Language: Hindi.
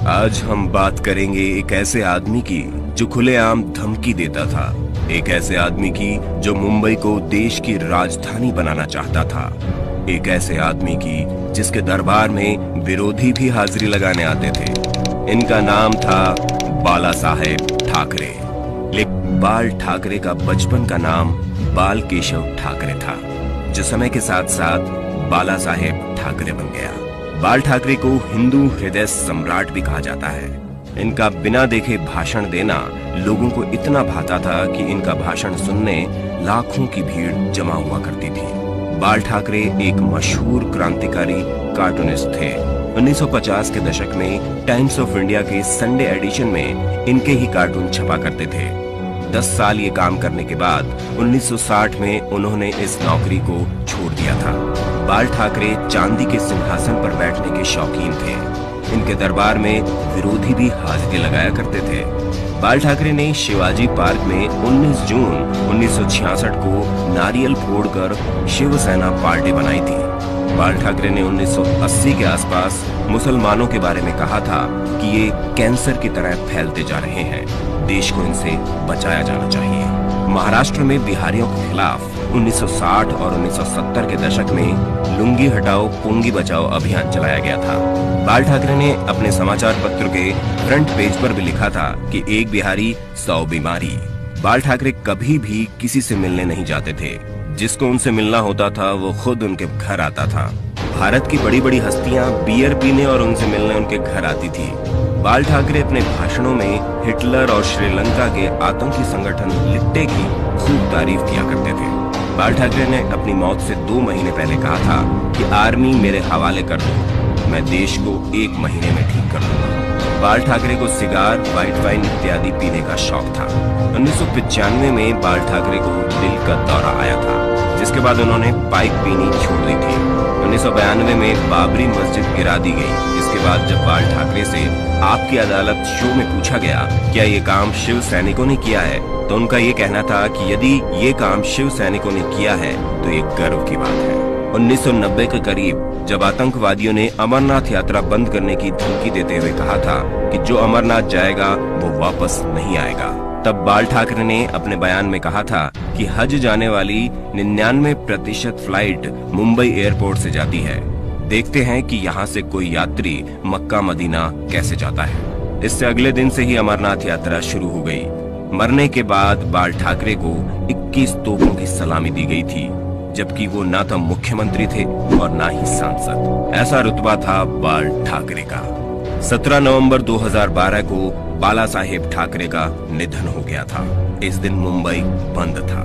आज हम बात करेंगे एक ऐसे आदमी की जो खुलेआम धमकी देता था, एक ऐसे आदमी की जो मुंबई को देश की राजधानी बनाना चाहता था, एक ऐसे आदमी की जिसके दरबार में विरोधी भी हाजिरी लगाने आते थे। इनका नाम था बाला साहेब ठाकरे। लेकिन बाल ठाकरे का बचपन का नाम बाल केशव ठाकरे था, जो समय के साथ साथ बाला साहेब ठाकरे बन गया। बाल ठाकरे को हिंदू हृदय सम्राट भी कहा जाता है। इनका बिना देखे भाषण देना लोगों को इतना भाता था कि इनका भाषण सुनने लाखों की भीड़ जमा हुआ करती थी। बाल ठाकरे एक मशहूर क्रांतिकारी कार्टूनिस्ट थे। 1950 के दशक में टाइम्स ऑफ इंडिया के संडे एडिशन में इनके ही कार्टून छपा करते थे। 10 साल ये काम करने के बाद 1960 में उन्होंने इस नौकरी को छोड़ दिया था। बाल ठाकरे चांदी के सिंहासन पर बैठने के शौकीन थे। इनके दरबार में विरोधी भी हाजिरी लगाया करते थे। बाल ठाकरे ने शिवाजी पार्क में 19 जून 1966 को नारियल फोड़कर शिवसेना पार्टी बनाई थी। बाल ठाकरे ने 1980 के आसपास मुसलमानों के बारे में कहा था कि ये कैंसर की तरह फैलते जा रहे हैं, देश को इनसे बचाया जाना चाहिए। महाराष्ट्र में बिहारियों के खिलाफ 1960 और 1970 के दशक में लुंगी हटाओ पुंगी बचाओ अभियान चलाया गया था। बाल ठाकरे ने अपने समाचार पत्र के फ्रंट पेज पर भी लिखा था कि एक बिहारी 100 बीमारी। बाल ठाकरे कभी भी किसी से मिलने नहीं जाते थे। जिसको उनसे मिलना होता था वो खुद उनके घर आता था। भारत की बड़ी बड़ी हस्तियां बियर पीने और उनसे मिलने उनके घर आती थी। बाल ठाकरे अपने भाषणों में हिटलर और श्रीलंका के आतंकी संगठन लिट्टे की खूब तारीफ किया करते थे। बाल ठाकरे ने अपनी मौत से 2 महीने पहले कहा था कि आर्मी मेरे हवाले कर दो, मैं देश को 1 महीने में ठीक कर दूंगा। बाल ठाकरे को सिगार, व्हाइट वाइन इत्यादि पीने का शौक था। 1995 में बाल ठाकरे को दिल का दौरा आया था, जिसके बाद उन्होंने पाइप पीनी छोड़ दी थी। 1992 में बाबरी मस्जिद गिरा दी गई। इसके बाद जब बाल ठाकरे से आपकी अदालत शो में पूछा गया क्या ये काम शिव सैनिकों ने किया है, तो उनका ये कहना था कि यदि ये काम शिव सैनिकों ने किया है तो ये गर्व की बात है। 1990 के करीब जब आतंकवादियों ने अमरनाथ यात्रा बंद करने की धमकी देते हुए कहा था कि जो अमरनाथ जाएगा वो वापस नहीं आएगा, तब बाल ठाकरे ने अपने बयान में कहा था कि हज जाने वाली 99% फ्लाइट मुंबई एयरपोर्ट से जाती है। देखते हैं कि यहाँ से कोई यात्री मक्का मदीना कैसे जाता है। इससे अगले दिन से ही अमरनाथ यात्रा शुरू हो गई। मरने के बाद बाल ठाकरे को 21 तोपों की सलामी दी गई थी, जबकि वो ना तो मुख्यमंत्री थे और ना ही सांसद। ऐसा रुतबा था बाल ठाकरे का। 17 नवंबर 2012 को बाला साहेब ठाकरे का निधन हो गया था। इस दिन मुंबई बंद था।